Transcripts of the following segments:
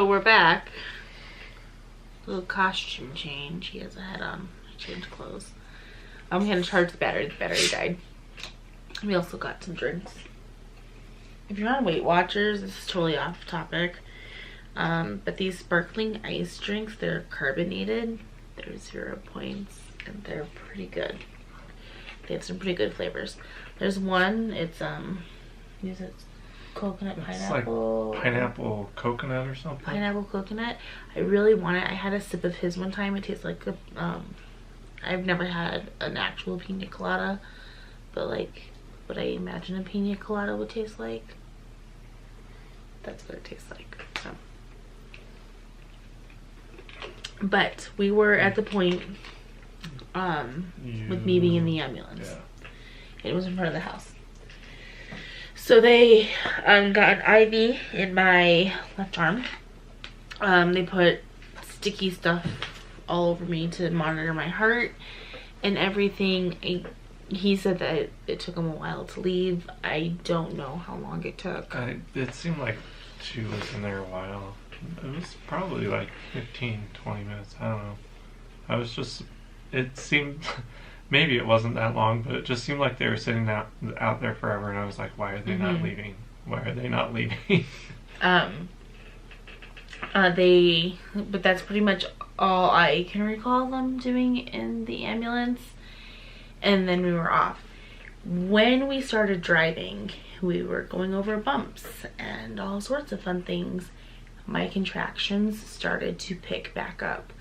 So we're back. Little costume change. He has a head on. I changed clothes. I'm gonna charge the battery. The battery died. We also got some drinks. If you're on Weight Watchers, this is totally off topic. But these sparkling ice drinks, they're carbonated. They're 0 points, and they're pretty good. They have some pretty good flavors. There's one. It's use it. Coconut pineapple. Like pineapple coconut or something. Pineapple coconut. I really want it. I had a sip of his one time. It tastes like a I've never had an actual pina colada, but like what I imagine a pina colada would taste like. That's what it tastes like. So, but we were at the point with me being in the ambulance. Yeah. It was in front of the house. So they got an IV in my left arm. They put sticky stuff all over me to monitor my heart and everything. He said that it took him a while to leave. I don't know how long it took. It seemed like she was in there a while. It was probably like 15, 20 minutes. I don't know. It seemed... Maybe it wasn't that long, but it just seemed like they were sitting out there forever, and I was like, why are they not leaving? Why are they not leaving? But that's pretty much all I can recall them doing in the ambulance. And then we were off. When we started driving, we were going over bumps and all sorts of fun things. My contractions started to pick back up.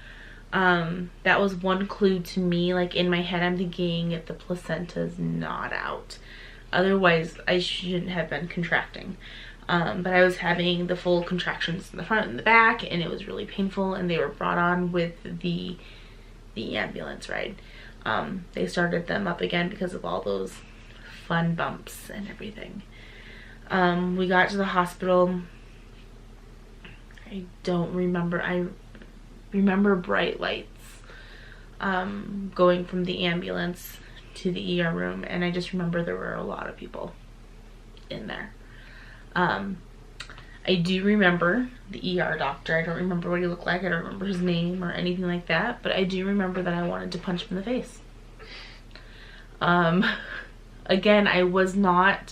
That was one clue to me. Like in my head, I'm thinking if the placenta's not out, otherwise I shouldn't have been contracting. But I was having the full contractions in the front and the back, and it was really painful, and they were brought on with the ambulance ride. They started them up again because of all those fun bumps and everything. We got to the hospital. I don't remember. I remember bright lights going from the ambulance to the ER room, and I just remember there were a lot of people in there. I do remember the ER doctor. I don't remember what he looked like. I don't remember his name or anything like that, but I do remember that I wanted to punch him in the face. Again, I was not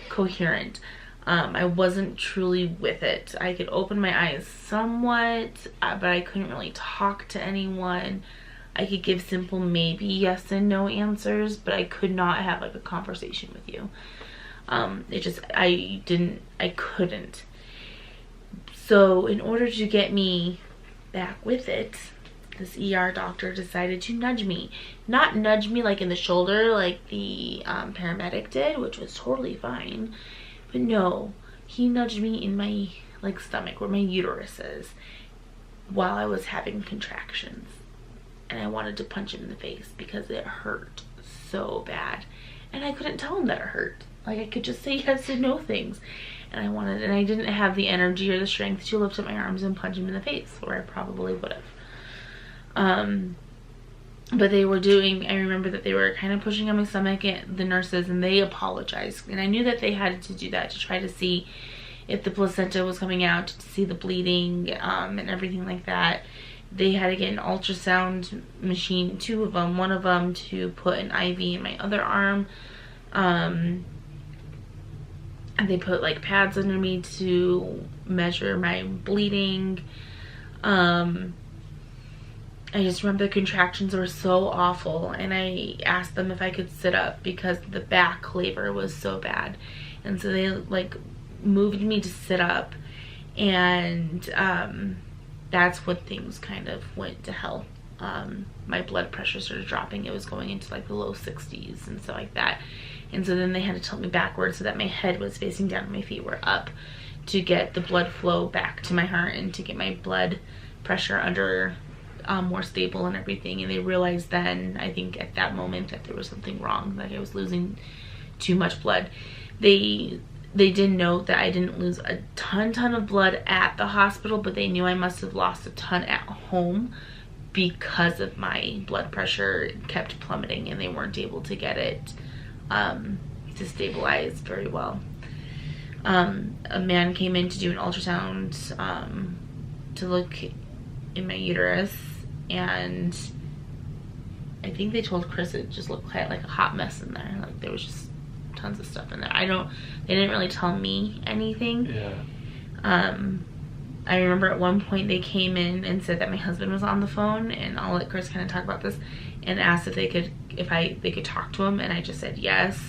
coherent. I wasn't truly with it. I could open my eyes somewhat, but I couldn't really talk to anyone. I could give simple maybe yes and no answers, but I could not have like a conversation with you. I couldn't. So in order to get me back with it, this ER doctor decided to nudge me. Not nudge me like in the shoulder like the paramedic did, which was totally fine. But no, he nudged me in my like stomach where my uterus is while I was having contractions. And I wanted to punch him in the face because it hurt so bad. And I couldn't tell him that it hurt. Like I could just say yes and no things. And I didn't have the energy or the strength to lift up my arms and punch him in the face, or I probably would have. But they were I remember that they were kind of pushing on my stomach, the nurses, and they apologized. And I knew that they had to do that to try to see if the placenta was coming out, to see the bleeding, and everything like that. They had to get an ultrasound machine, 2 of them, one of them to put an IV in my other arm. And they put like pads under me to measure my bleeding. I just remember the contractions were so awful, and I asked them if I could sit up because the back labor was so bad. And so they like moved me to sit up, and that's when things kind of went to hell. My blood pressure started dropping. It was going into like the low 60s and stuff like that. And so then they had to tilt me backwards so that my head was facing down and my feet were up to get the blood flow back to my heart and to get my blood pressure under more stable and everything. And they realized then, I think at that moment, that there was something wrong, like I was losing too much blood. They did note that I didn't lose a ton of blood at the hospital, but they knew I must have lost a ton at home because of my blood pressure kept plummeting, and they weren't able to get it to stabilize very well. A man came in to do an ultrasound to look in my uterus, and I think they told Chris it just looked like a hot mess in there. Like there was just tons of stuff in there. They didn't really tell me anything. Yeah. I remember at one point they came in and said that my husband was on the phone, and I'll let Chris kind of talk about this, and asked if they could talk to him, and I just said yes.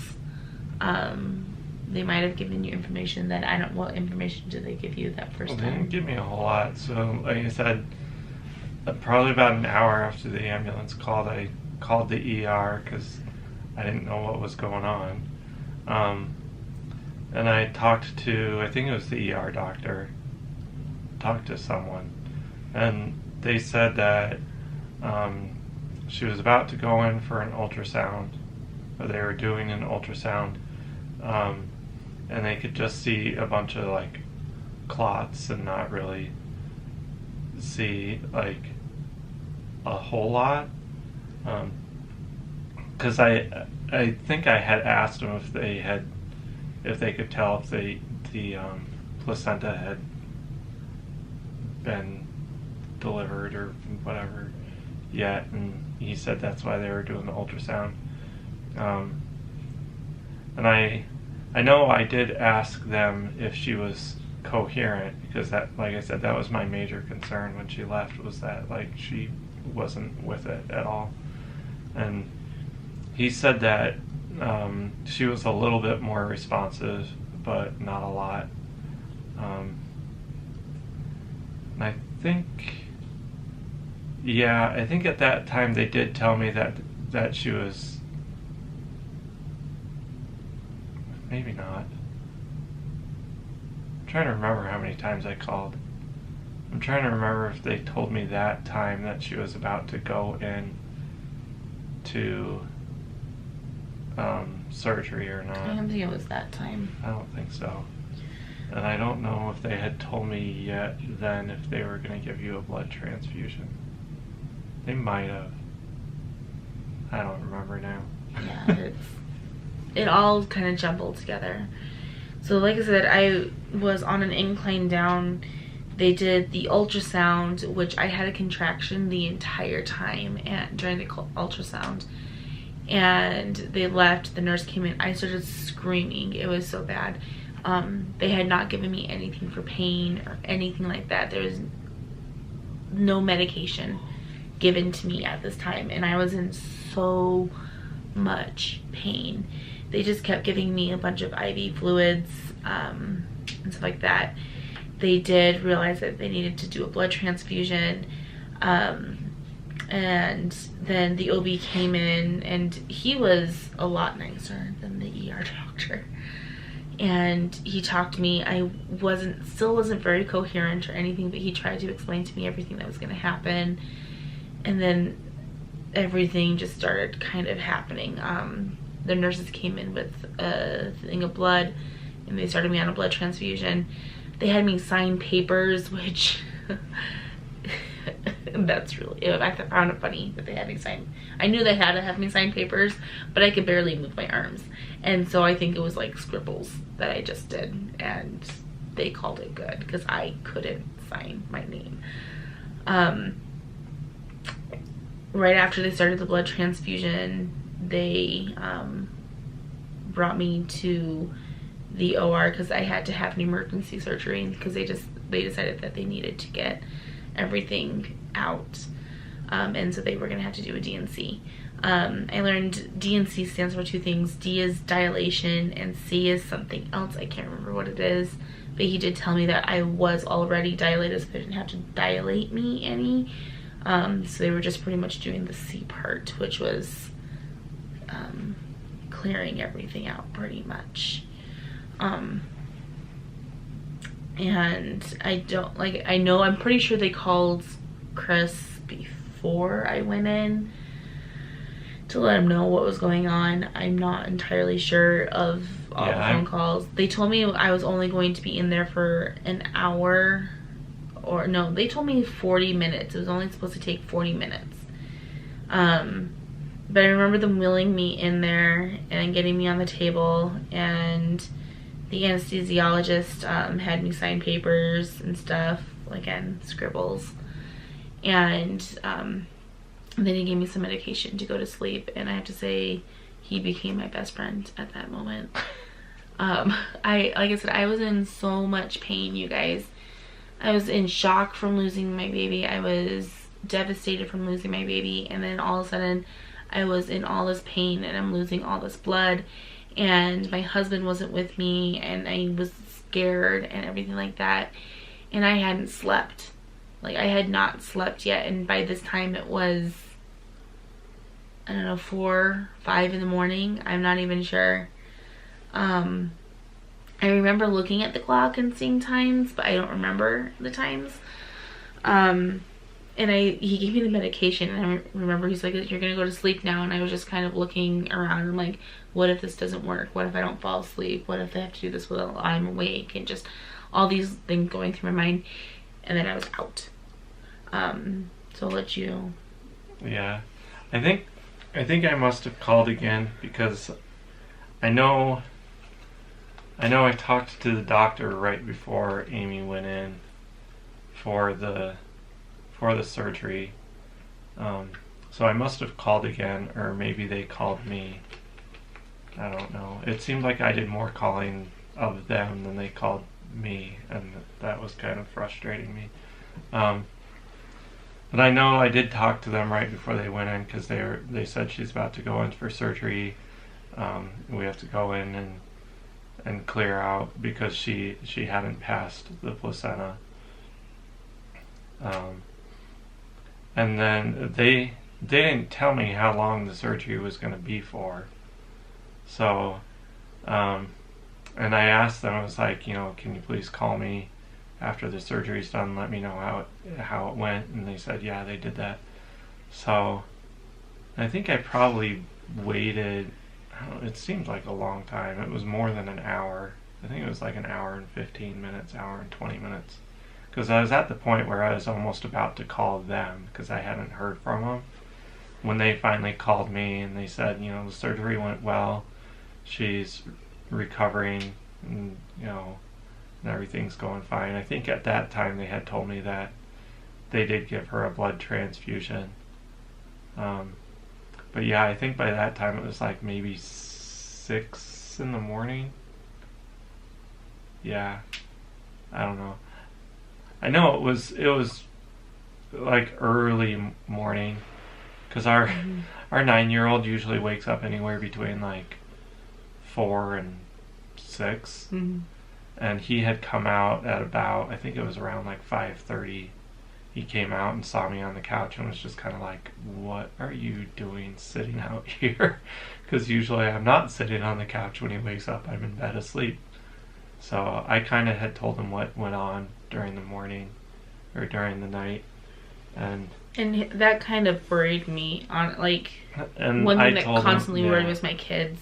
They might have given you information that I don't. What information did they give you that first time? They didn't give me a whole lot. So, like I said, probably about an hour after the ambulance called, I called the ER because I didn't know what was going on. And I talked to, I think it was the ER doctor, talked to someone, and they said that she was about to go in for an ultrasound, or they were doing an ultrasound, and they could just see a bunch of like clots and not really see like a whole lot. Because I think I had asked them if they could tell if the placenta had been delivered or whatever yet, and he said that's why they were doing the ultrasound. And I know I did ask them if she was coherent, because that, like I said, that was my major concern when she left, was that like she wasn't with it at all. And he said that she was a little bit more responsive, but not a lot. And I think at that time they did tell me that she was, maybe not. I'm trying to remember how many times I called. I'm trying to remember if they told me that time that she was about to go in to surgery or not. I don't think it was that time. I don't think so. And I don't know if they had told me yet then if they were going to give you a blood transfusion. They might have. I don't remember now. Yeah, it all kind of jumbled together. So like I said, I was on an incline down. They did the ultrasound, which I had a contraction the entire time during the ultrasound. And they left, the nurse came in, I started screaming. It was so bad. They had not given me anything for pain or anything like that. There was no medication given to me at this time, and I was in so much pain. They just kept giving me a bunch of IV fluids and stuff like that. They did realize that they needed to do a blood transfusion, and then the OB came in, and he was a lot nicer than the ER doctor. And he talked to me. I still wasn't very coherent or anything, but he tried to explain to me everything that was going to happen. And then everything just started kind of happening. The nurses came in with a thing of blood, and they started me on a blood transfusion. They had me sign papers, which that's really, I found it funny that they had me sign. I knew they had to have me sign papers, but I could barely move my arms. And so I think it was like scribbles that I just did, and they called it good because I couldn't sign my name. Right after they started the blood transfusion, they brought me to the OR because I had to have an emergency surgery, because they decided that they needed to get everything out, and so they were gonna have to do a D&C. I learned D&C stands for two things. D is dilation and C is something else. I can't remember what it is, but he did tell me that I was already dilated, so they didn't have to dilate me any. So they were just pretty much doing the C part, which was clearing everything out pretty much. And I'm pretty sure they called Chris before I went in to let him know what was going on. I'm not entirely sure of all the phone calls. They told me I was only going to be in there for an hour, or no, they told me 40 minutes. It was only supposed to take 40 minutes. But I remember them wheeling me in there and getting me on the table, and the anesthesiologist had me sign papers and stuff again, scribbles. And then he gave me some medication to go to sleep, and I have to say he became my best friend at that moment. Like I said, I was in so much pain, you guys. I was in shock from losing my baby. I was devastated from losing my baby, and then all of a sudden I was in all this pain and I'm losing all this blood, and my husband wasn't with me, and I was scared and everything like that, and I hadn't slept. Like, I had not slept yet, and by this time it was, I don't know, 4, 5 in the morning. I'm not even sure. I remember looking at the clock and seeing times, but I don't remember the times. And he gave me the medication, and I remember he's like, you're gonna go to sleep now, and I was just kind of looking around. I'm like, what if this doesn't work? What if I don't fall asleep? What if I have to do this while I'm awake? And just all these things going through my mind, and then I was out. So I'll let you. Yeah, I think I must have called again, because I know I talked to the doctor right before Amy went in for the surgery. So I must have called again, or maybe they called me. I don't know. It seemed like I did more calling of them than they called me, and that was kind of frustrating me. But I know I did talk to them right before they went in, because they said she's about to go in for surgery. We have to go in and clear out, because she hadn't passed the placenta. And then they didn't tell me how long the surgery was going to be for. So, and I asked them, I was like, can you please call me after the surgery's done, let me know how it went, and they said, yeah, they did that. So, I think I probably waited, I don't know, it seemed like a long time. It was more than an hour. I think it was like an hour and 15 minutes, hour and 20 minutes. Because I was at the point where I was almost about to call them, because I hadn't heard from them. When they finally called me and they said, the surgery went well, she's recovering, and, and everything's going fine. I think at that time they had told me that they did give her a blood transfusion. But yeah, I think by that time it was like maybe 6 in the morning. Yeah, I don't know. I know it was like early morning, because our 9-year-old usually wakes up anywhere between like 4 and 6. Mm-hmm. And he had come out at about, I think it was around like 5:30. He came out and saw me on the couch and was just kind of like, what are you doing sitting out here? Because usually I'm not sitting on the couch when he wakes up. I'm in bed asleep. So I kind of had told him what went on during the morning or during the night. And that kind of worried me on, like, and one thing I that told constantly him, worried was my kids.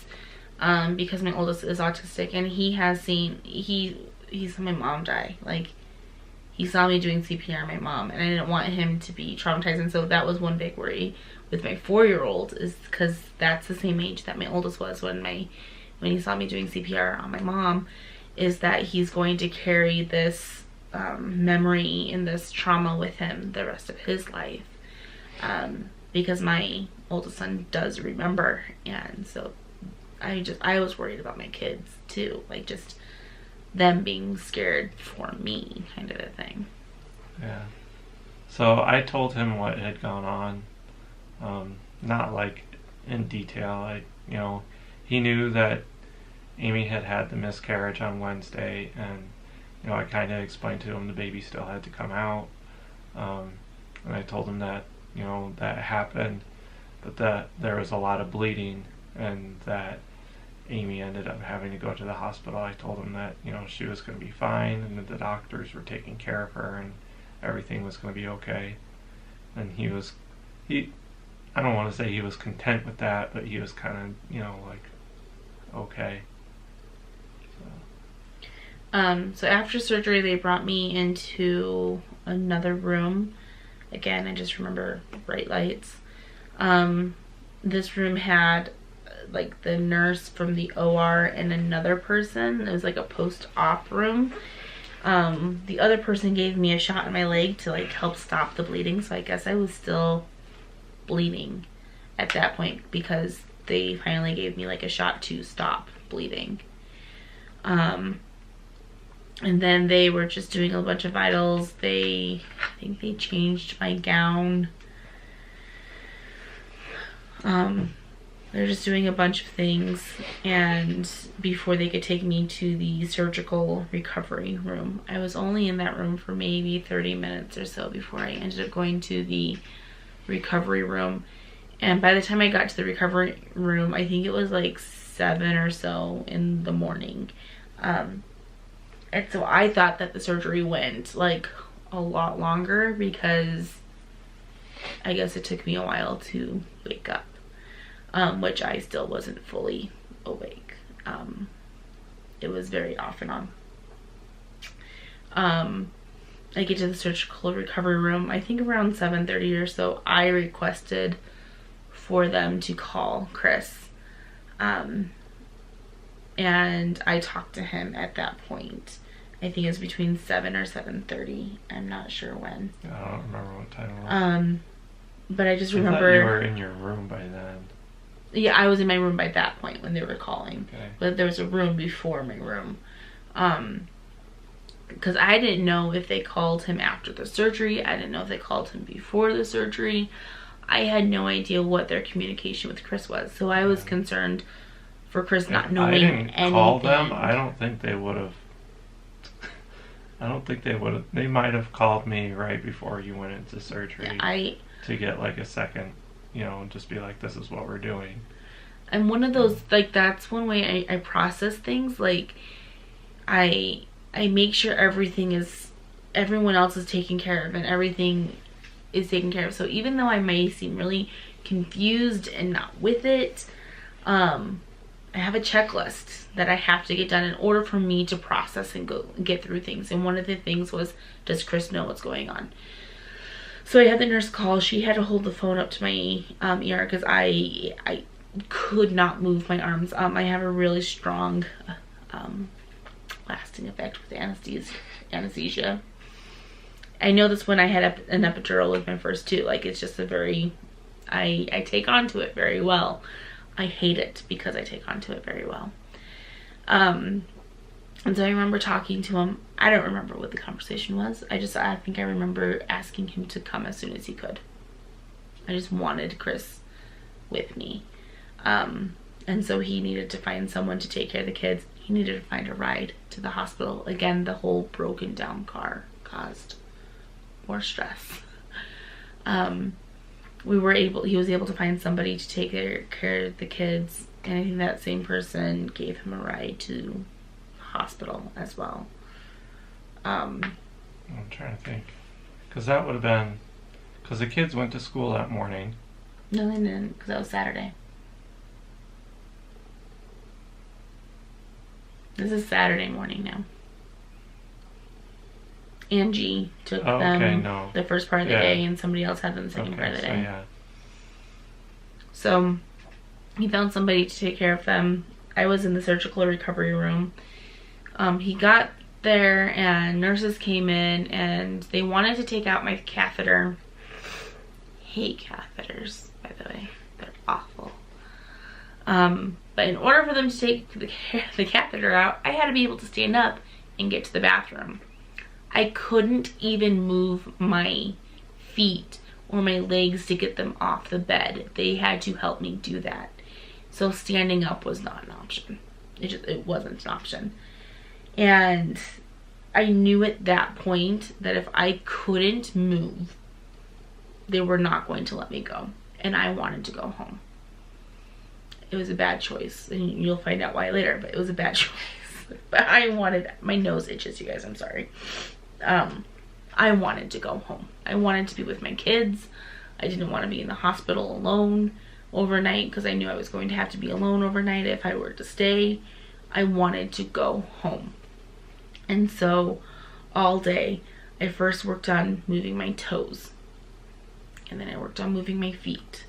Because my oldest is autistic, and he saw my mom die. Like, he saw me doing CPR on my mom, and I didn't want him to be traumatized. And so that was one big worry with my 4-year-old, is because that's the same age that my oldest was when he saw me doing CPR on my mom, is that he's going to carry this memory and this trauma with him the rest of his life. Because my oldest son does remember, and so I was worried about my kids too, like just them being scared for me, kind of a thing. Yeah. So I told him what had gone on, not like in detail. He knew that Amy had the miscarriage on Wednesday, and I kind of explained to him the baby still had to come out, and I told him that that happened, but that there was a lot of bleeding, and that Amy ended up having to go to the hospital. I told him that she was going to be fine, and that the doctors were taking care of her, and everything was going to be okay. And I don't want to say he was content with that, but he was kind of like, okay. So after surgery, they brought me into another room. Again, I just remember bright lights. This room had like the nurse from the OR and another person. It was like a post-op room, The other person gave me a shot in my leg to like help stop the bleeding, so I guess I was still bleeding at that point because they finally gave me like a shot to stop bleeding. And then they were just doing a bunch of vitals. I think they changed my gown. They're just doing a bunch of things, and before they could take me to the surgical recovery room. I was only in that room for maybe 30 minutes or so before I ended up going to the recovery room. And by the time I got to the recovery room, I think it was like 7 or so in the morning. And so I thought that the surgery went like a lot longer because I guess it took me a while to wake up. Which I still wasn't fully awake. It was very off and on. I get to the surgical recovery room, I think around 7:30 or so. I requested for them to call Chris. And I talked to him at that point. I think it was between 7 or 7:30. I'm not sure when. I don't remember what time it was. But I just I remember... thought you were in your room by then. Yeah, I was in my room by that point when they were calling. Okay. But there was a room before my room. Because I didn't know if they called him after the surgery. I didn't know if they called him before the surgery. I had no idea what their communication with Chris was. So I was concerned for Chris not knowing anything. I didn't call them. I don't think they would have. They might have called me right before you went into surgery to get like a second, just be like, this is what we're doing. I'm one of those, like, that's one way I process things. Like, I make sure everyone else is taken care of and everything is taken care of. So even though I may seem really confused and not with it, I have a checklist that I have to get done in order for me to process and get through things. And one of the things was, does Chris know what's going on? So I had the nurse call. She had to hold the phone up to my ear because I could not move my arms. I have a really strong lasting effect with anesthesia. I know this when I had an epidural with my first two. Like, it's just I take on to it very well. I hate it because I take on to it very well. And so I remember talking to him. I don't remember what the conversation was. I think I remember asking him to come as soon as he could. I just wanted Chris with me. And so he needed to find someone to take care of the kids. He needed to find a ride to the hospital. Again, the whole broken down car caused more stress. He was able to find somebody to take care of the kids, and I think that same person gave him a ride to hospital as well. I'm trying to think, because that would have been, because the kids went to school that morning. No, they didn't, because that was Saturday. This is Saturday morning now. Angie took them the first part of the day, and somebody else had them the second part of the day. So he found somebody to take care of them. I was in the surgical recovery room. He got there and nurses came in and they wanted to take out my catheter. Hate catheters, by the way. They're awful. But in order for them to take the catheter out, I had to be able to stand up and get to the bathroom. I couldn't even move my feet or my legs to get them off the bed. They had to help me do that. So standing up was not an option. It wasn't an option. And I knew at that point that if I couldn't move, they were not going to let me go. And I wanted to go home. It was a bad choice. And you'll find out why later, but it was a bad choice. But my nose itches, you guys, I'm sorry. I wanted to go home. I wanted to be with my kids. I didn't want to be in the hospital alone overnight because I knew I was going to have to be alone overnight if I were to stay. I wanted to go home. And so all day I first worked on moving my toes, and then I worked on moving my feet,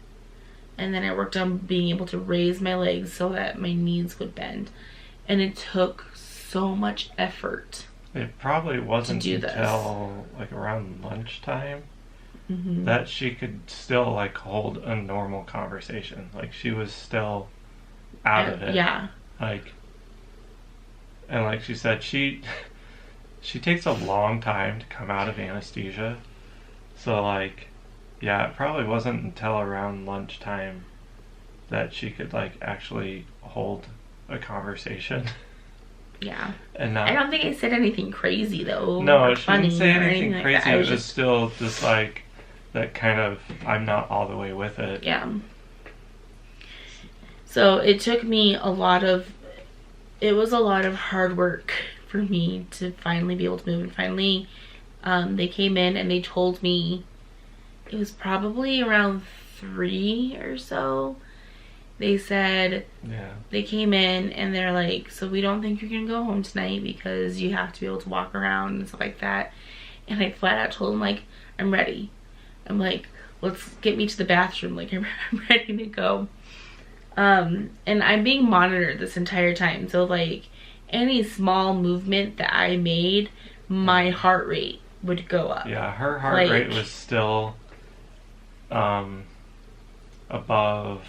and then I worked on being able to raise my legs so that my knees would bend. And it took so much effort It probably wasn't do this. until like around lunchtime Mm-hmm. that she could still like hold a normal conversation. Like she was still out of it. Yeah. Like, and like she said, she takes a long time to come out of anesthesia. So like, yeah, it probably wasn't until around lunchtime that she could like actually hold a conversation. Yeah. And not, I don't think I said anything crazy though. no, or she funny didn't say or anything like crazy. that. It was still just like that kind of, I'm not all the way with it. Yeah. So it took me it was a lot of hard work for me to finally be able to move. And finally, they came in and they told me it was probably around 3 or so. They said, Yeah. they came in and they're like, so we don't think you're gonna go home tonight because you have to be able to walk around and stuff like that. And I flat out told them, like, I'm ready. I'm like, let's get me to the bathroom. Like, I'm ready to go. And I'm being monitored this entire time. So, like, any small movement that I made, my heart rate would go up. Yeah, her heart Like- rate was still above,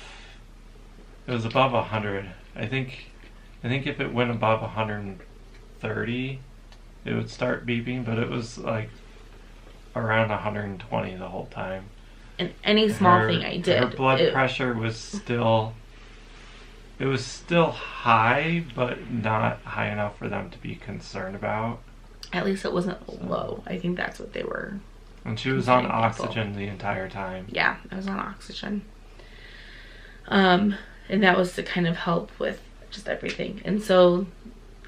it was above 100. I think if it went above 130, it would start beeping, but it was like around 120 the whole time. And any small Her- thing I did. Her blood it- pressure was still, it was still high, but not high enough for them to be concerned about. At least it wasn't low. I think that's what they were. And she was on Concerning people. oxygen the entire time. Yeah, I was on oxygen. And that was to kind of help with just everything. And so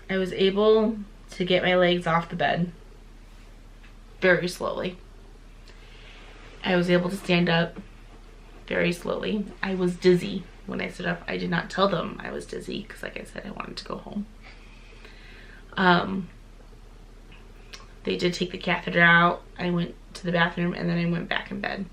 I was able to get my legs off the bed very slowly. I was able to stand up very slowly. I was dizzy when I stood up. I did not tell them I was dizzy because, like I said, I wanted to go home. They did take the catheter out. I went to the bathroom and then I went back in bed.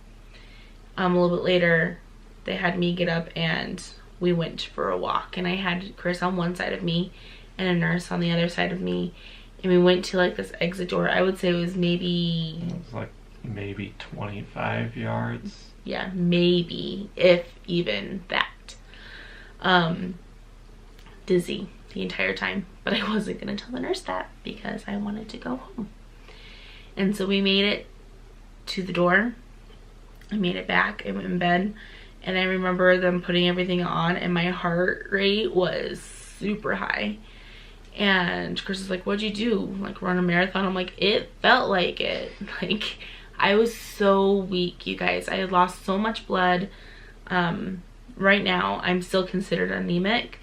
A little bit later, they had me get up and we went for a walk. And I had Chris on one side of me and a nurse on the other side of me. And we went to like this exit door. I would say it was maybe, It was like maybe 25 yards. yeah, maybe, if even that. Dizzy the entire time. But I wasn't going to tell the nurse that because I wanted to go home. And so we made it to the door. I made it back. I went in bed. And I remember them putting everything on and my heart rate was super high. And Chris is like, what'd you do? Like, run a marathon? I'm like, it felt like it. Like, I was so weak, you guys. I had lost so much blood. Right now, I'm still considered anemic.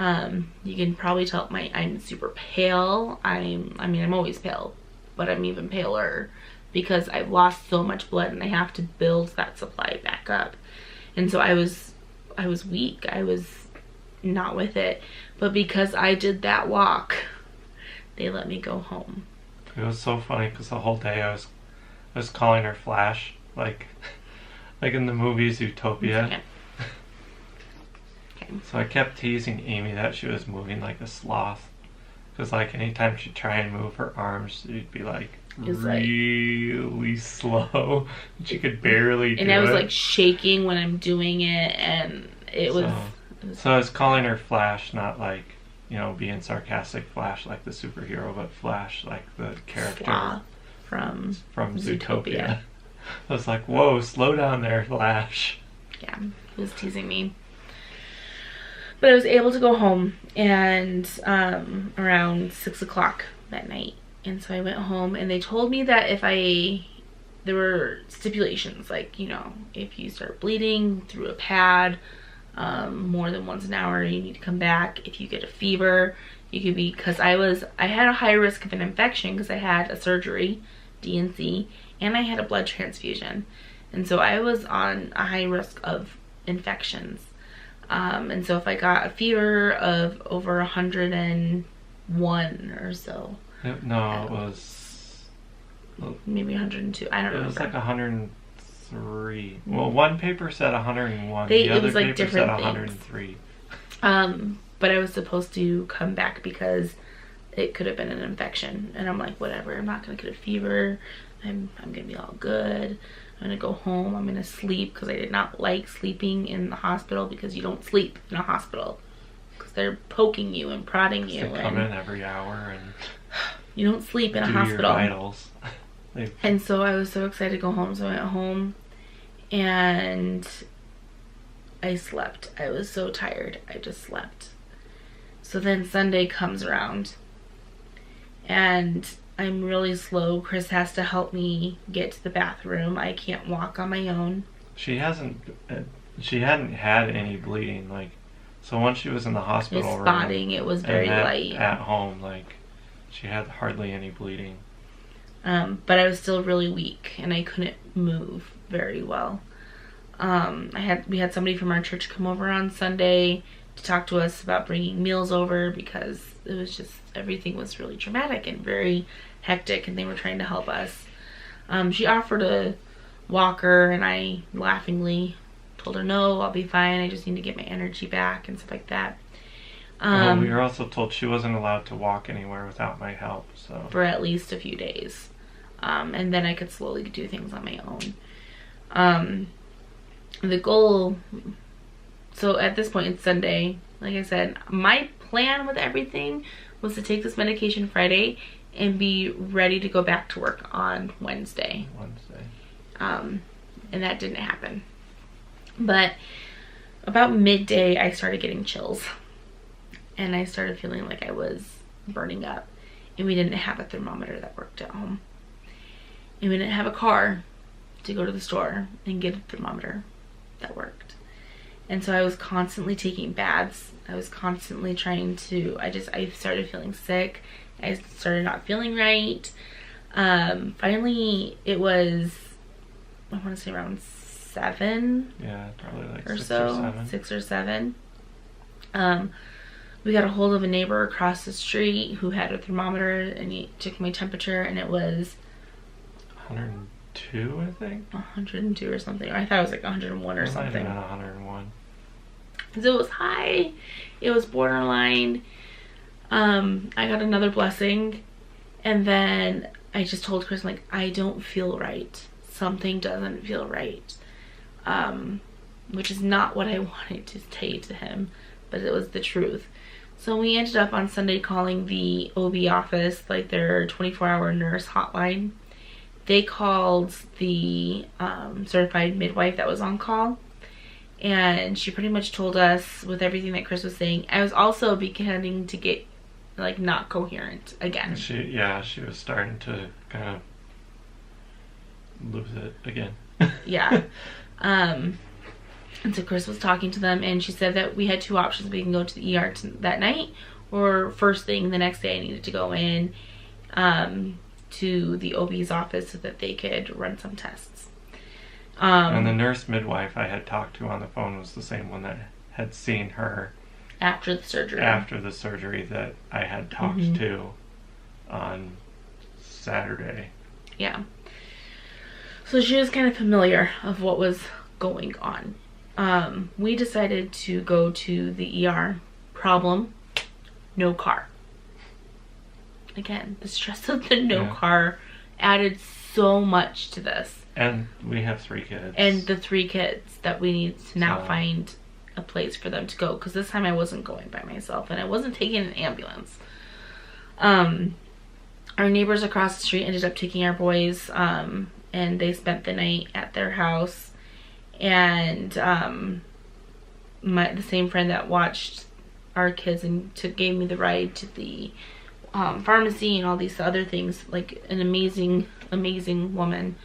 You can probably tell I'm super pale. I'm always pale, but I'm even paler because I've lost so much blood and I have to build that supply back up. And so I was weak. I was not with it. But because I did that walk, they let me go home. It was so funny because the whole day I was calling her Flash, like in the movies Utopia. Okay. Okay. So I kept teasing Amy that she was moving like a sloth. Because like anytime she'd try and move her arms, she'd be like It's like- really slow. She could barely do it. And I was like shaking when I'm doing it, and it was So I was calling her Flash, not like, being sarcastic Flash like the superhero, but Flash like the character Sloth from from Zootopia. Zootopia. I was like, whoa, slow down there, Flash. Yeah, he was teasing me. But I was able to go home and around 6 o'clock that night. And so I went home and they told me that there were stipulations, like, if you start bleeding through a pad more than once an hour, you need to come back. If you get a fever, you could be, because I had a high risk of an infection because I had a surgery, DNC, and I had a blood transfusion. And so I was on a high risk of infections. And so if I got a fever of over 101 or so. No, it was... Maybe 102. I don't It was remember. like 103. Well, one paper said 101. It The other was like paper different said things. 103. But I was supposed to come back because it could have been an infection. And I'm like, whatever, I'm not gonna get a fever. I'm gonna be all good. I'm gonna go home. I'm gonna sleep, because I did not like sleeping in the hospital, because you don't sleep in a hospital because they're poking you and prodding you. They come in every hour and you don't sleep in a do hospital. your vitals. And so I was so excited to go home. So I went home and I slept. I was so tired. I just slept. So then Sunday comes around and I'm really slow. Chris has to help me get to the bathroom. I can't walk on my own. She hadn't had any bleeding, like, so once she was in the hospital room, spotting, it was very light. At home, like, she had hardly any bleeding. But I was still really weak and I couldn't move very well. We had somebody from our church come over on Sunday to talk to us about bringing meals over, because it was just, everything was really traumatic and very hectic, and they were trying to help us. She offered a walker and I laughingly told her, no, I'll be fine. I just need to get my energy back and stuff like that. Well, we were also told she wasn't allowed to walk anywhere without my help, so for at least a few days. And then I could slowly do things on my own. The goal, so at this point it's Sunday, like I said, my plan with everything was to take this medication Friday and be ready to go back to work on Wednesday. And that didn't happen. But about midday I started getting chills and I started feeling like I was burning up, and we didn't have a thermometer that worked at home, and we didn't have a car to go to the store and get a thermometer that worked. And so I was constantly taking baths. I was constantly trying to, I started feeling sick. I started not feeling right. Finally it was, I want to say around 7. Yeah, probably like or 6 so, or 7. 6 or 7. We got a hold of a neighbor across the street who had a thermometer, and he took my temperature, and it was 102, I think. 102 or something. Or I thought it was like 101 or something. It might have been 101. So it was high. It was borderline. I got another blessing, and then I just told Chris, like, I don't feel right. Something doesn't feel right. Which is not what I wanted to say to him, but it was the truth. So we ended up on Sunday calling the OB office, like their 24-hour nurse hotline. They called the certified midwife that was on call, and she pretty much told us, with everything that Chris was saying, I was also beginning to get like not coherent again. She was starting to kind of lose it again. Yeah. And so Chris was talking to them, and she said that we had 2 options. We can go to the ER that night, or first thing the next day I needed to go in to the OB's office so that they could run some tests. And the nurse midwife I had talked to on the phone was the same one that had seen her after the surgery. After the surgery that I had talked to on Saturday. Yeah. So she was kind of familiar of what was going on. We decided to go to the ER. Problem, no car. Again, the stress of the car added so much to this. And we have 3 kids. And the 3 kids that we need to now find a place for them to go. Because this time I wasn't going by myself, and I wasn't taking an ambulance. Our neighbors across the street ended up taking our boys, and they spent the night at their house. And the same friend that watched our kids and gave me the ride to the pharmacy and all these other things, like an amazing woman,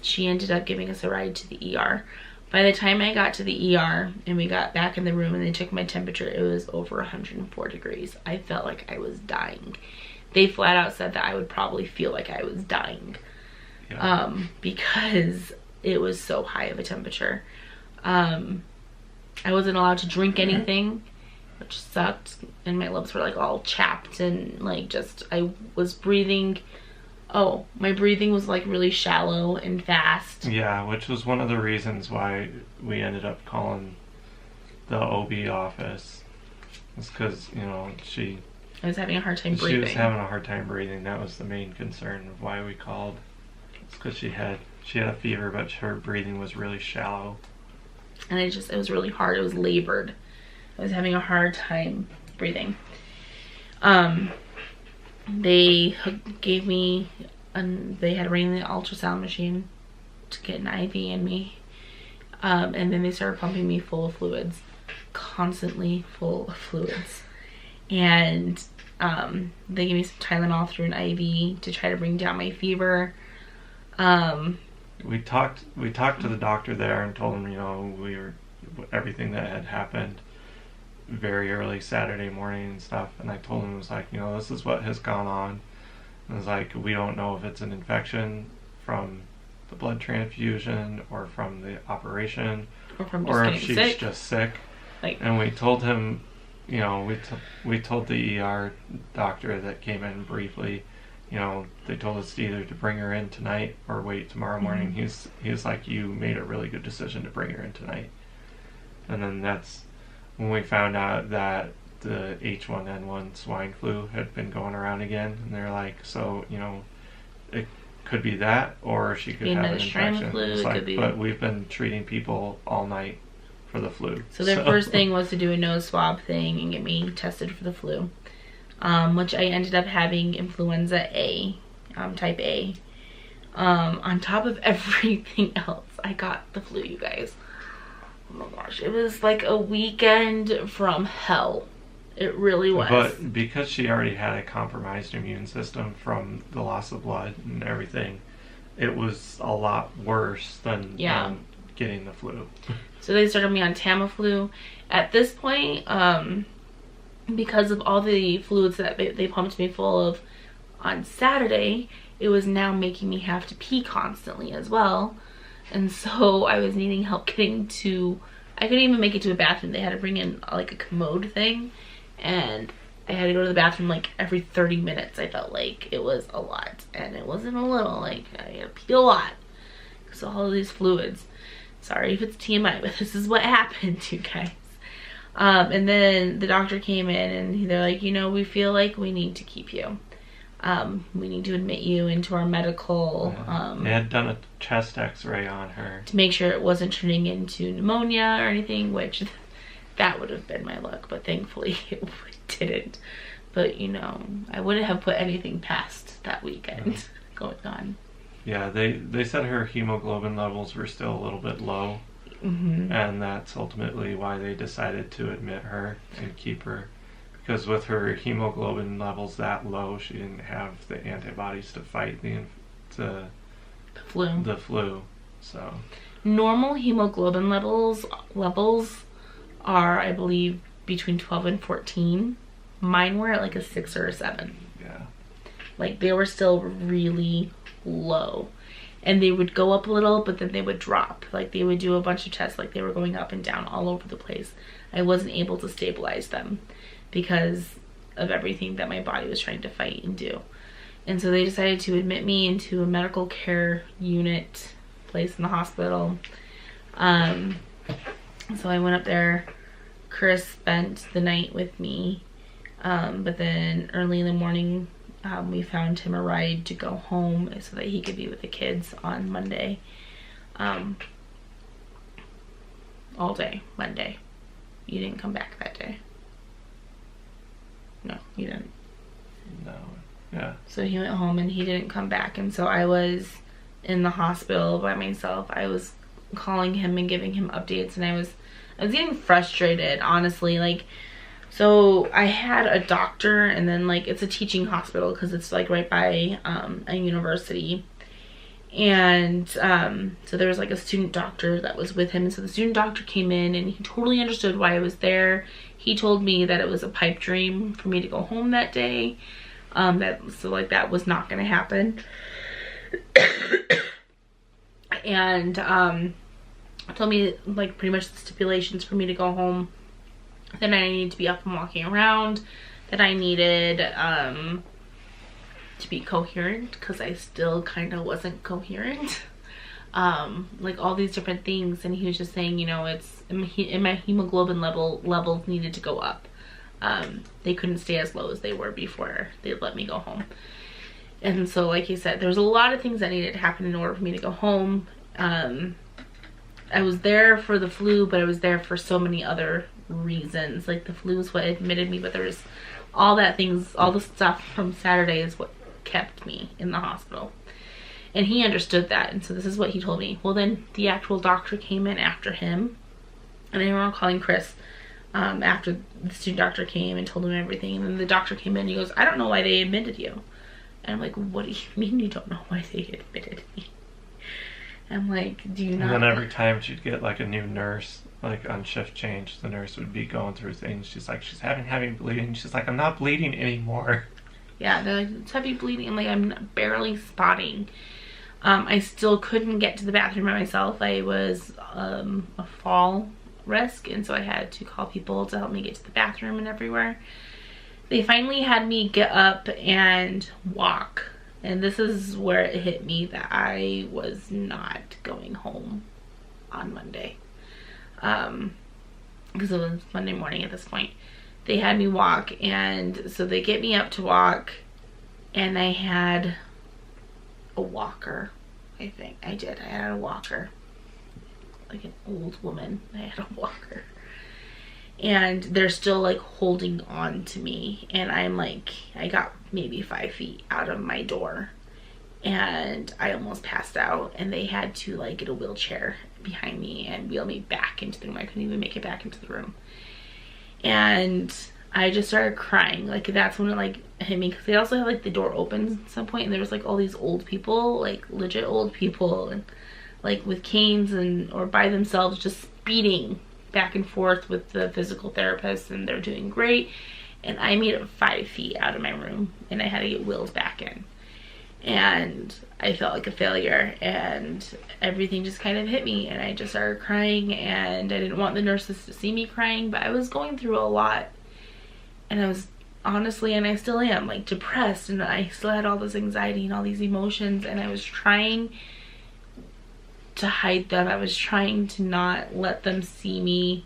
she ended up giving us a ride to the ER. By the time I got to the ER and we got back in the room and they took my temperature, it was over 104 degrees. I felt like I was dying. They flat out said that I would probably feel like I was dying. Yeah. Because it was so high of a temperature. I wasn't allowed to drink anything, which sucked, and my lips were like all chapped, and like just, I was breathing, my breathing was like really shallow and fast. Yeah, which was one of the reasons why we ended up calling the OB office. It's because, I was having a hard time She breathing. was having a hard time breathing. That was the main concern of why we called. It's because she had a fever, but her breathing was really shallow. And it was really hard. It was labored. I was having a hard time breathing. They gave me, they had ran the ultrasound machine to get an IV in me. And then they started pumping me full of fluids, constantly full of fluids. And they gave me some Tylenol through an IV to try to bring down my fever. We talked to the doctor there and told him, you know, everything that had happened very early Saturday morning and stuff. And I told him, it was like, you know, this is what has gone on. And it was like, we don't know if it's an infection from the blood transfusion or from the operation, or from or if she's just sick. Like, and we told him, you know, we told the ER doctor that came in briefly, you know, they told us either to bring her in tonight or wait tomorrow morning. He was like, you made a really good decision to bring her in tonight. And then that's when we found out that the H1N1 swine flu had been going around again, and they're like, so, you know, it could be that, or she could have an infection. Flu, like, but we've been treating people all night for the flu. So their first thing was to do a nose swab thing and get me tested for the flu, which I ended up having influenza A, type A. On top of everything else, I got the flu, you guys. Oh my gosh, it was like a weekend from hell. It really was. But because she already had a compromised immune system from the loss of blood and everything, it was a lot worse than getting the flu. So they started me on Tamiflu. At this point, because of all the fluids that they pumped me full of on Saturday, it was now making me have to pee constantly as well. And so I was needing help getting to, I couldn't even make it to a bathroom. They had to bring in like a commode thing, and I had to go to the bathroom like every 30 minutes. I felt like it was a lot, and it wasn't a little, like I had to pee a lot because of all of these fluids. Sorry if it's TMI, but this is what happened, you guys. And then the doctor came in and they're like, you know, we feel like we need to keep you. We need to admit you into our medical. They had done a chest x-ray on her to make sure it wasn't turning into pneumonia or anything, which that would have been my luck, but thankfully it didn't. But you know, I wouldn't have put anything past that weekend going on. Yeah, they said her hemoglobin levels were still a little bit low, and that's ultimately why they decided to admit her and keep her. Because with her hemoglobin levels that low, she didn't have the antibodies to fight the flu. So normal hemoglobin levels are, I believe, between 12 and 14. Mine were at like a 6 or a 7. Yeah. Like they were still really low. And they would go up a little, but then they would drop. Like they would do a bunch of tests, like they were going up and down all over the place. I wasn't able to stabilize them because of everything that my body was trying to fight and do. And so they decided to admit me into a medical care unit place in the hospital. So I went up there. Chris spent the night with me. But then early in the morning, we found him a ride to go home so that he could be with the kids on Monday. All day, Monday. You didn't come back that day. No, you didn't. No. Yeah. So he went home and he didn't come back. And so I was in the hospital by myself. I was calling him and giving him updates, and I was getting frustrated, honestly. Like, so I had a doctor, and then like it's a teaching hospital because it's like right by a university. And so there was like a student doctor that was with him. And so the student doctor came in and he totally understood why I was there. He told me that it was a pipe dream for me to go home that day. So like that was not going to happen. And told me like pretty much the stipulations for me to go home. Then I needed to be up and walking around. That I needed to be coherent because I still kind of wasn't coherent. Like all these different things. And he was just saying, you know, it's in my hemoglobin levels needed to go up. They couldn't stay as low as they were before they let me go home. And so, like he said, there's a lot of things that needed to happen in order for me to go home. I was there for the flu, but I was there for so many other reasons. Like, the flu is what admitted me, but there's all the stuff from Saturday is what kept me in the hospital. And he understood that, and so this is what he told me. Well, then the actual doctor came in after him, and I remember calling Chris after the student doctor came and told him everything. And then the doctor came in and he goes, I don't know why they admitted you. And I'm like, what do you mean you don't know why they admitted me? I'm like, do you not? And then every time she'd get like a new nurse, like on shift change, the nurse would be going through things. She's like, she's having heavy bleeding. She's like, I'm not bleeding anymore. Yeah, they're like, it's heavy bleeding. I'm like, I'm barely spotting. I still couldn't get to the bathroom by myself. I was a fall risk, and so I had to call people to help me get to the bathroom and everywhere. They finally had me get up and walk, and this is where it hit me that I was not going home on Monday, because it was Monday morning at this point. They had me walk, and so they get me up to walk, and I had a walker. I think I did. I had a walker, like an old woman. I had a walker, and they're still like holding on to me, and I'm like, I got maybe 5 feet out of my door, and I almost passed out, and they had to like get a wheelchair behind me and wheel me back into the room. I couldn't even make it back into the room, and I just started crying. Like, that's when it like hit me, because they also had like the door open at some point, and there was like all these old people, like legit old people, and like with canes and or by themselves, just speeding back and forth with the physical therapist, and they're doing great. And I made it 5 feet out of my room, and I had to get wheeled back in, and I felt like a failure, and everything just kind of hit me, and I just started crying. And I didn't want the nurses to see me crying, but I was going through a lot. And I was honestly, and I still am, like depressed, and I still had all this anxiety and all these emotions, and I was trying to hide them. I was trying to not let them see me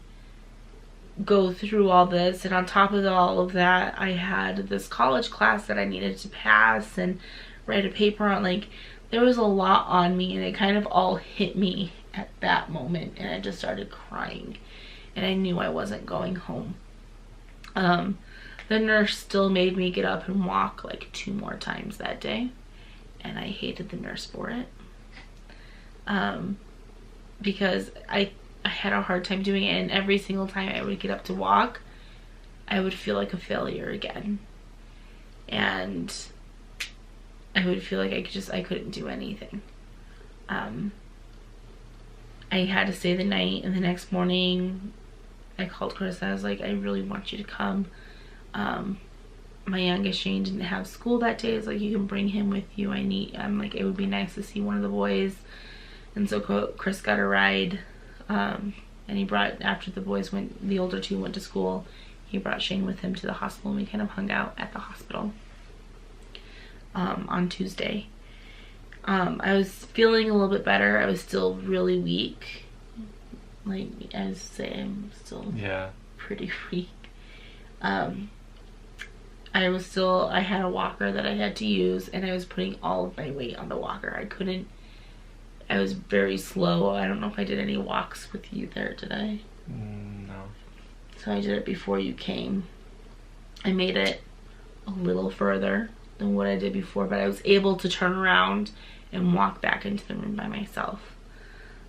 go through all this. And on top of all of that, I had this college class that I needed to pass and write a paper on. Like, there was a lot on me, and it kind of all hit me at that moment, and I just started crying, and I knew I wasn't going home. The nurse still made me get up and walk like 2 more times that day, and I hated the nurse for it, because I had a hard time doing it, and every single time I would get up to walk, I would feel like a failure again, and I would feel like I couldn't do anything. I had to stay the night, and the next morning I called Chris and I was like, I really want you to come. My youngest Shane didn't have school that day. It's like, you can bring him with you. I'm like, it would be nice to see one of the boys. And so Chris got a ride, and he brought, after the boys went, the older 2 went to school, he brought Shane with him to the hospital, and we kind of hung out at the hospital on Tuesday. I was feeling a little bit better. I was still really weak. Like, I was saying, I'm still pretty weak. I had a walker that I had to use, and I was putting all of my weight on the walker. I was very slow. I don't know if I did any walks with you there, did I? No. So I did it before you came. I made it a little further than what I did before, but I was able to turn around and walk back into the room by myself.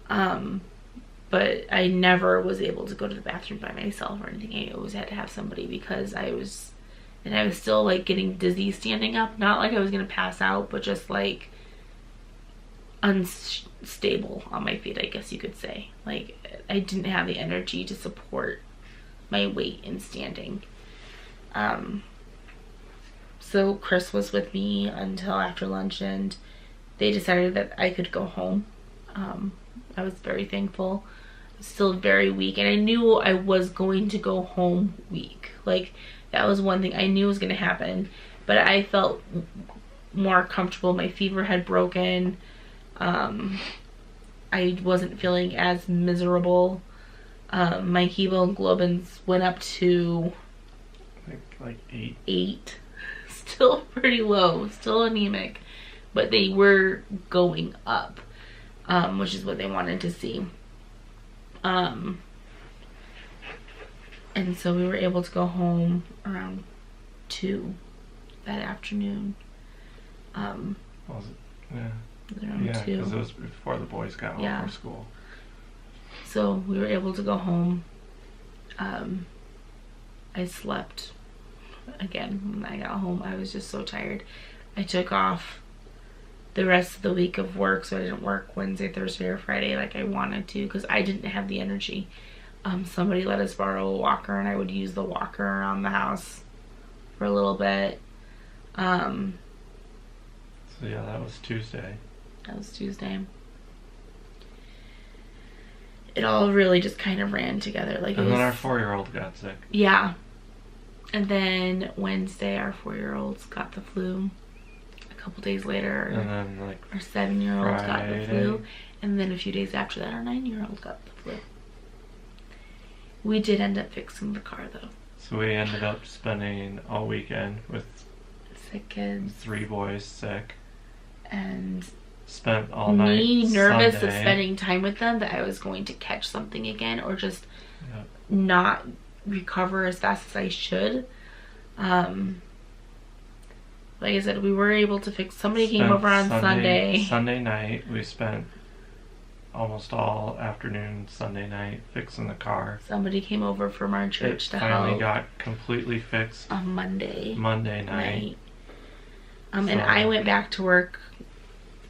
But I never was able to go to the bathroom by myself or anything. I always had to have somebody, because I was still like getting dizzy standing up. Not like I was gonna pass out, but just like unstable on my feet, I guess you could say. Like, I didn't have the energy to support my weight in standing. So Chris was with me until after lunch, and they decided that I could go home. I was very thankful. Still very weak, and I knew I was going to go home weak. Like, that was one thing I knew was going to happen, but I felt more comfortable. My fever had broken. I wasn't feeling as miserable. My hemoglobins went up to like 8. 8. Still pretty low, still anemic, but they were going up, which is what they wanted to see. And so we were able to go home around 2 that afternoon. Was it? Yeah. Around Yeah, 2. because it was before the boys got home Yeah. from school. So we were able to go home. I slept again when I got home. I was just so tired. I took off the rest of the week of work, so I didn't work Wednesday, Thursday, or Friday like I wanted to because I didn't have the energy. Somebody let us borrow a walker, and I would use the walker around the house for a little bit. So yeah, that was Tuesday. That was Tuesday. It all really just kind of ran together. Like, And it was, then our 4-year-old got sick. yeah. And then Wednesday, our 4-year-olds got the flu. A couple days later, And then like our 7-year-old got the Friday. flu. And then a few days after that, our 9-year-old got the flu. We did end up fixing the car, though. So we ended up spending all weekend with Sick kids. 3 boys sick. And Spent all night me nervous of Sunday. spending time with them, that I was going to catch something again or just Yep. not recover as fast as I should. Like I said, we were able to fix. Somebody came Spent over on Sunday. Sunday night, we spent almost all afternoon Sunday night fixing the car. Somebody came over from our church It to finally help got completely fixed on Monday Monday night. And So- I went back to work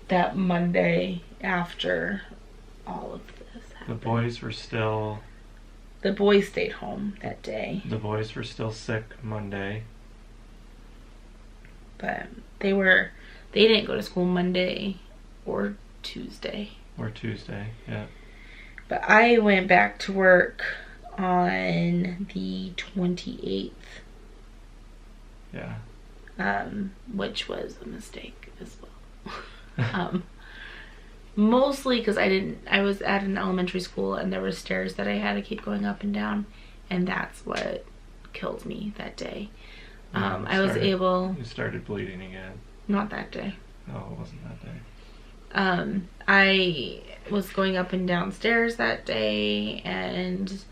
that Monday after all of this The happened. boys were still stayed home that day, sick Monday. but they didn't go to school Monday or Tuesday. Or Tuesday, yeah. But I went back to work on the 28th, Yeah. which was a mistake as well. Mostly because I was at an elementary school and there were stairs that I had to keep going up and down, and that's what killed me that day. Yeah, I was able, You started bleeding again. not that day. No, it wasn't that day. I was going up and down stairs that day, and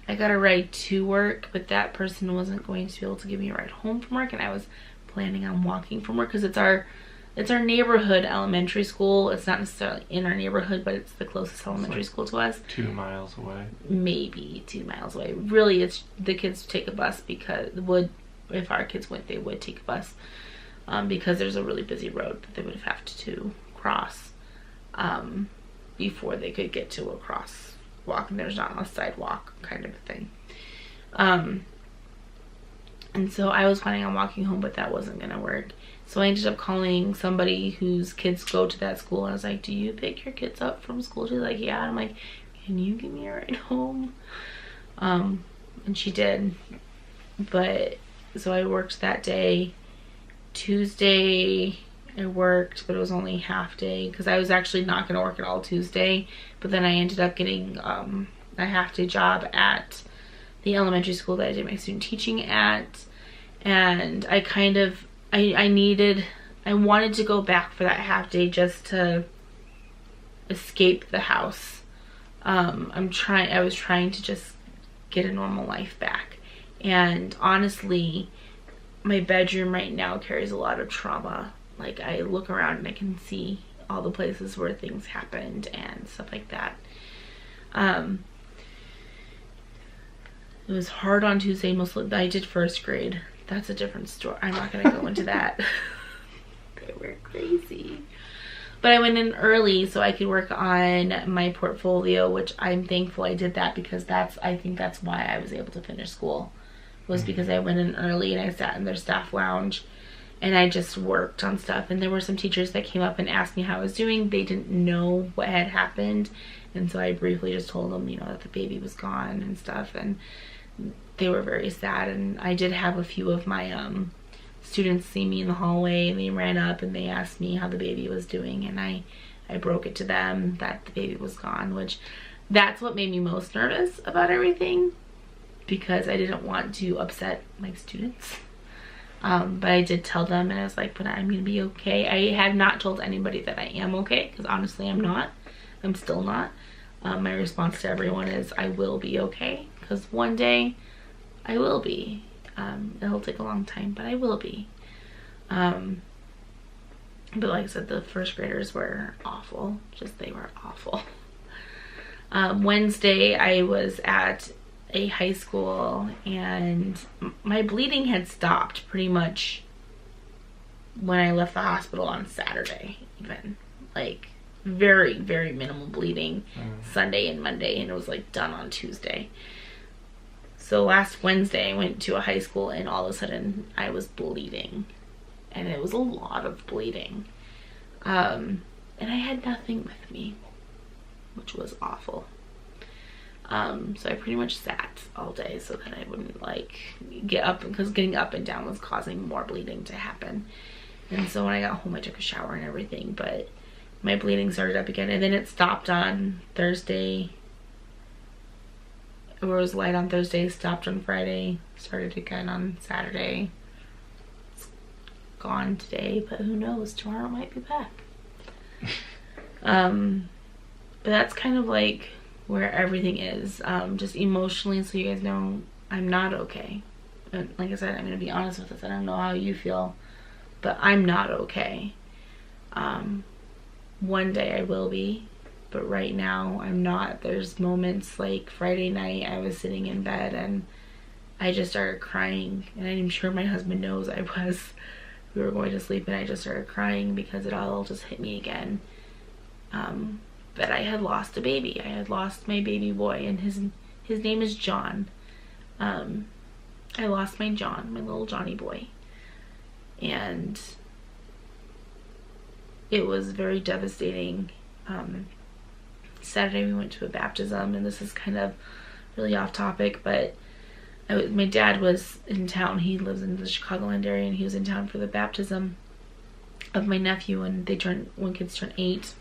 I got a ride to work, but that person wasn't going to be able to give me a ride home from work, and I was planning on walking from work because it's our neighborhood elementary school. It's not necessarily in our neighborhood, but it's the closest elementary school to us. 2 miles away. Maybe 2 miles away. Really, it's the kids take a bus because if our kids went, they would take a bus because there's a really busy road that they would have to cross before they could get to a crosswalk, and there's not a sidewalk kind of a thing. And so I was planning on walking home, but that wasn't gonna work. So I ended up calling somebody whose kids go to that school, and I was like, do you pick your kids up from school? She's like, yeah. And I'm like, can you give me a ride home? And she did. But so I worked that day. Tuesday I worked, but it was only half day because I was actually not going to work at all Tuesday. But then I ended up getting a half day job at the elementary school that I did my student teaching at. And I kind of, I wanted to go back for that half day just to escape the house. I was trying to just get a normal life back. And honestly, my bedroom right now carries a lot of trauma. Like, I look around and I can see all the places where things happened and stuff like that. It was hard on Tuesday. Mostly, I did first grade. That's a different story. I'm not gonna go into that. They were crazy. But I went in early so I could work on my portfolio, which I'm thankful I did that because I think that's why I was able to finish school. Was because I went in early and I sat in their staff lounge and I just worked on stuff. And there were some teachers that came up and asked me how I was doing. They didn't know what had happened, and so I briefly just told them, that the baby was gone and stuff, and they were very sad. And I did have a few of my students see me in the hallway, and they ran up and they asked me how the baby was doing, and I broke it to them that the baby was gone, which that's what made me most nervous about everything. because I didn't want to upset my students. But I did tell them, and I was like, but I'm gonna be okay. I have not told anybody that I am okay, because honestly I'm not. I'm still not. My response to everyone is I will be okay, because one day I will be. It'll take a long time, but I will be. But like I said, the first graders were awful. Just, they were awful. Wednesday I was at a high school, and my bleeding had stopped pretty much when I left the hospital on Saturday, even. Like, very, very minimal bleeding Sunday and Monday, and it was like done on Tuesday. So last Wednesday I went to a high school, and all of a sudden I was bleeding, and it was a lot of bleeding. And I had nothing with me, which was awful. So I pretty much sat all day so that I wouldn't like get up, because getting up and down was causing more bleeding to happen. And so when I got home I took a shower and everything, but my bleeding started up again, and then it stopped on Thursday. It was light on Thursday, stopped on Friday, started again on Saturday. It's gone today, but who knows, tomorrow it might be back. But that's kind of like where everything is, just emotionally, so you guys know I'm not okay. And like I said, I'm gonna be honest with this. I don't know how you feel, but I'm not okay. One day I will be, but right now I'm not. There's moments like Friday night I was sitting in bed and I just started crying, and I'm sure my husband knows I was. We were going to sleep and I just started crying because it all just hit me again. That I had lost a baby. I had lost my baby boy, and his name is John. I lost my John, my little Johnny boy. And it was very devastating. Saturday we went to a baptism, and this is kind of really off topic, but my dad was in town. He lives in the Chicagoland area, and he was in town for the baptism of my nephew, and when kids turn 8.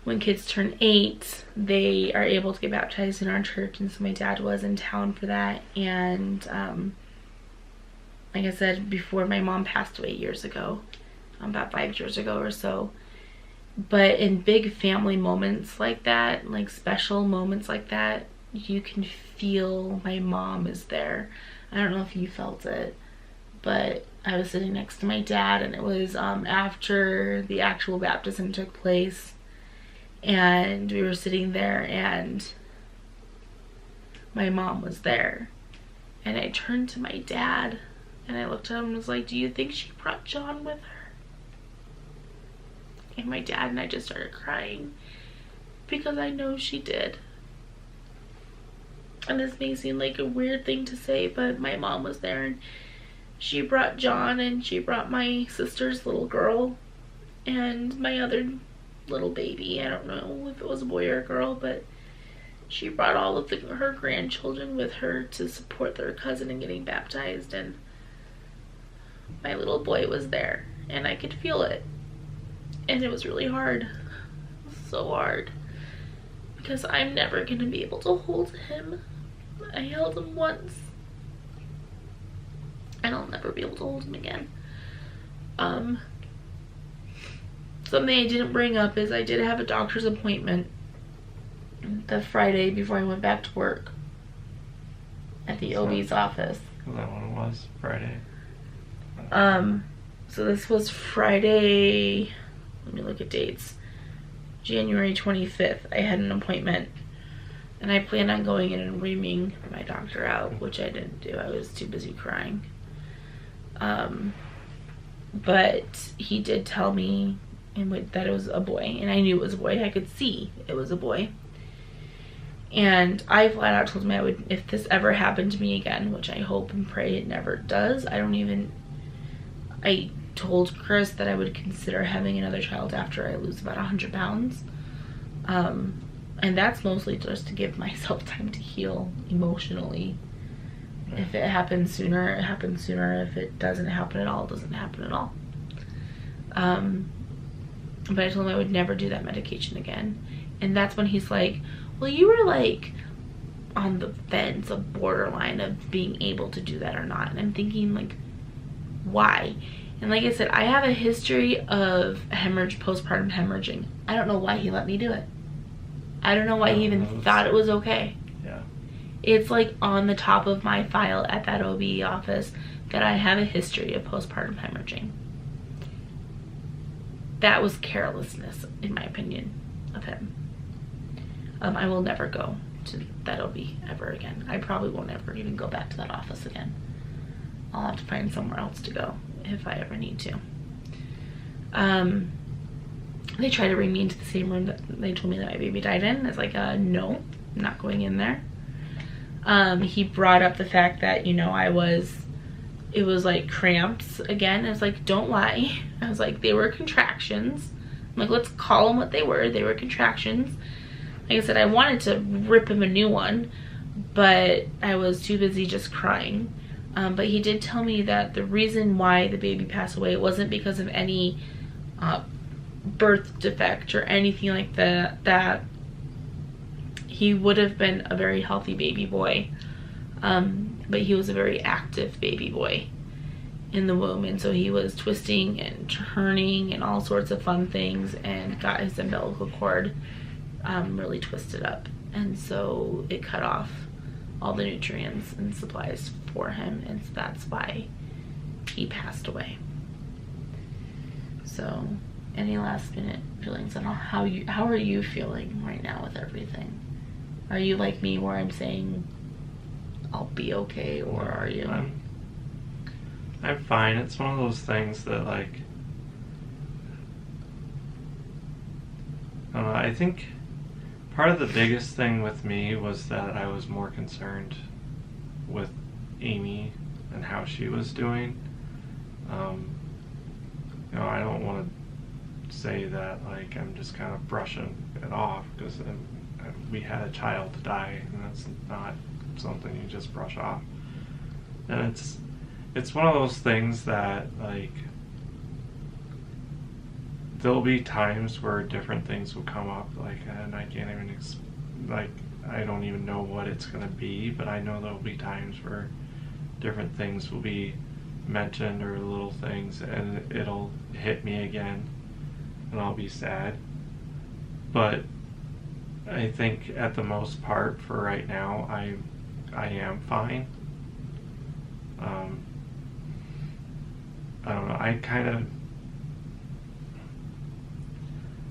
When kids turn 8, they are able to get baptized in our church, and so my dad was in town for that. And like I said before, my mom passed away years ago, about 5 years ago or so. But in big family moments like that, like special moments like that, you can feel my mom is there. I don't know if you felt it, but I was sitting next to my dad, and it was after the actual baptism took place. And we were sitting there, and my mom was there. And I turned to my dad, and I looked at him and was like, do you think she brought John with her? And my dad and I just started crying, because I know she did. And this may seem like a weird thing to say, but my mom was there, and she brought John, and she brought my sister's little girl, and my other little baby. I don't know if it was a boy or a girl, but she brought all of her grandchildren with her to support their cousin in getting baptized, and my little boy was there, and I could feel it, and it was really hard. It was so hard, because I'm never gonna be able to hold him. I held him once, and I'll never be able to hold him again. Something I didn't bring up is I did have a doctor's appointment the Friday before I went back to work at the OB's office. Is that what it was? Friday? So this was Friday, let me look at dates, January 25th. I had an appointment, and I planned on going in and reaming my doctor out, which I didn't do. I was too busy crying. But he did tell me that it was a boy, and I knew it was a boy. I could see it was a boy. And I flat out told him I would, if this ever happened to me again, which I hope and pray it never does, I told Chris that I would consider having another child after I lose about 100 pounds. And that's mostly just to give myself time to heal emotionally. If it happens sooner, it happens sooner. If it doesn't happen at all, it doesn't happen at all. But I told him I would never do that medication again. And that's when he's like, well, you were like on the fence, a borderline of being able to do that or not. And I'm thinking, like, why? And like I said, I have a history of hemorrhage, postpartum hemorrhaging. I don't know why he let me do it. I don't know why he even thought it was okay. Yeah. It's like on the top of my file at that OB office that I have a history of postpartum hemorrhaging. That was carelessness, in my opinion, of him. I will never go to that OB ever again. I probably won't ever even go back to that office again. I'll have to find somewhere else to go if I ever need to. They tried to bring me into the same room that they told me that my baby died in. It's like, no, I'm not going in there. He brought up the fact that, you know, it was like cramps again. I was like, don't lie. I was like, they were contractions. I'm like, let's call them what they were. They were contractions. Like I said, I wanted to rip him a new one, but I was too busy just crying. But he did tell me that the reason why the baby passed away, it wasn't because of any birth defect or anything like that he would have been a very healthy baby boy, but he was a very active baby boy in the womb, and so he was twisting and turning and all sorts of fun things and got his umbilical cord really twisted up, and so it cut off all the nutrients and supplies for him, and so that's why he passed away. So any last minute feelings on how are you feeling right now with everything? Are you like me where I'm saying I'll be okay, or are you? I'm fine. It's one of those things that, like, I don't know, I think part of the biggest thing with me was that I was more concerned with Amy and how she was doing. You know, I don't want to say that, like, I'm just kind of brushing it off, because we had a child die, and that's not something you just brush off. And it's one of those things that, like, there'll be times where different things will come up, like, and I can't even I don't even know what it's gonna be, but I know there'll be times where different things will be mentioned, or little things, and it'll hit me again, and I'll be sad. But I think at the most part, for right now, I am fine. I don't know,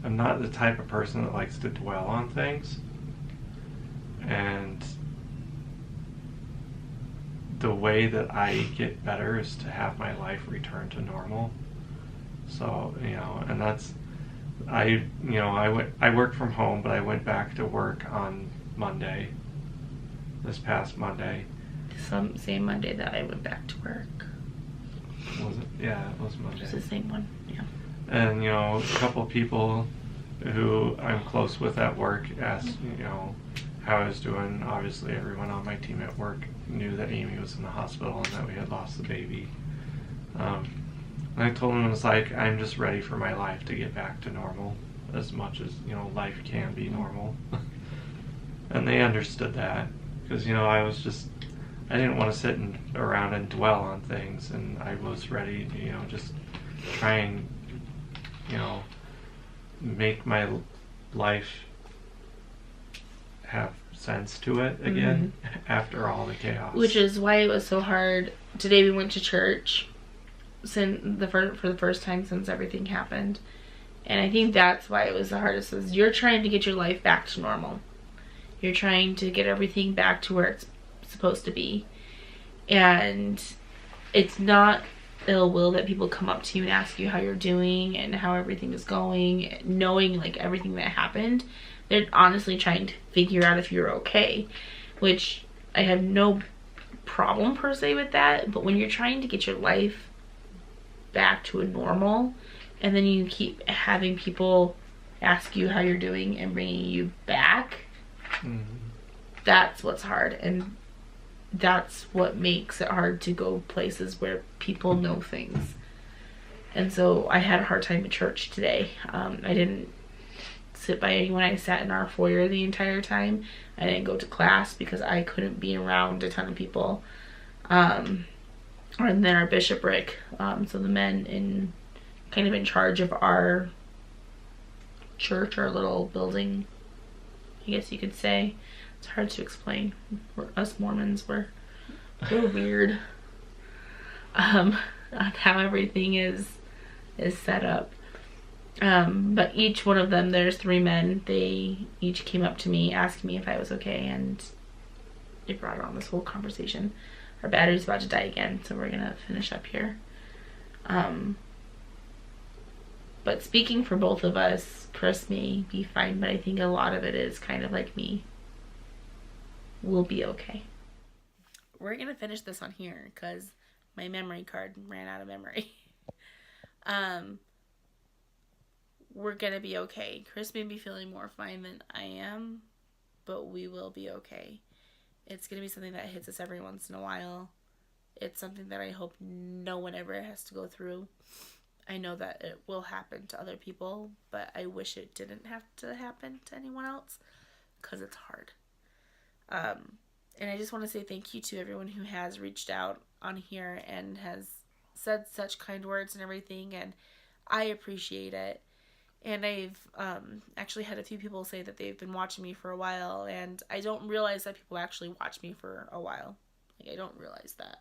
I'm not the type of person that likes to dwell on things, and the way that I get better is to have my life return to normal. So, you know, and that's, I worked from home, but I went back to work on Monday, this past Monday. Same Monday that I went back to work. Was it? Yeah, it was Monday. It's the same one, yeah. And, you know, a couple of people who I'm close with at work asked, you know, how I was doing. Obviously, everyone on my team at work knew that Amy was in the hospital and that we had lost the baby. And I told them, it was like, I'm just ready for my life to get back to normal, as much as, you know, life can be normal. And they understood that, because, you know, I didn't want to sit around and dwell on things, and I was ready to, you know, just try and, you know, make my life have sense to it again, after all the chaos. Which is why it was so hard. Today we went to church for the first time since everything happened, and I think that's why it was the hardest. Is you're trying to get your life back to normal. You're trying to get everything back to where it's supposed to be, and it's not ill will that people come up to you and ask you how you're doing and how everything is going, knowing like everything that happened. They're honestly trying to figure out if you're okay, which I have no problem per se with that. But when you're trying to get your life back to a normal, and then you keep having people ask you how you're doing and bringing you back, that's what's hard, and that's what makes it hard to go places where people know things. And so I had a hard time at church today. I didn't sit by anyone. I sat in our foyer the entire time. I didn't go to class because I couldn't be around a ton of people. And then our bishopric, so the men kind of in charge of our church, our little building, I guess you could say. It's hard to explain. Us Mormons, we're weird. On how everything is set up. But each one of them, there's 3 men, they each came up to me asking me if I was okay, and it brought on this whole conversation. Our battery's about to die again, so we're gonna finish up here. But speaking for both of us, Chris may be fine, but I think a lot of it is kind of like me. We'll be okay. We're gonna finish this on here because my memory card ran out of memory. We're gonna be okay. Chris may be feeling more fine than I am, but we will be okay. It's gonna be something that hits us every once in a while. It's something that I hope no one ever has to go through. I know that it will happen to other people, but I wish it didn't have to happen to anyone else because it's hard. And I just want to say thank you to everyone who has reached out on here and has said such kind words and everything, and I appreciate it. And I've actually had a few people say that they've been watching me for a while, and I don't realize that people actually watch me for a while. Like, I don't realize that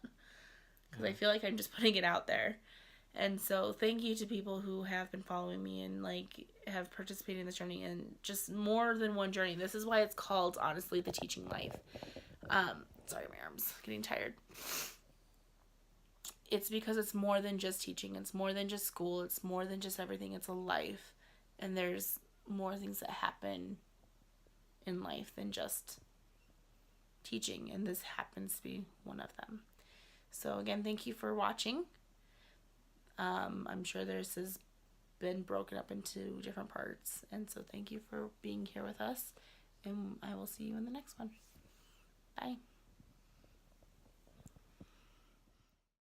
because I feel like I'm just putting it out there. And so thank you to people who have been following me and like have participated in this journey, and just more than one journey. This is why it's called, honestly, The Teaching Life. Sorry, my arm's getting tired. It's because it's more than just teaching. It's more than just school. It's more than just everything. It's a life. And there's more things that happen in life than just teaching. And this happens to be one of them. So again, thank you for watching. I'm sure this has been broken up into different parts. And so thank you for being here with us. And I will see you in the next one. Bye.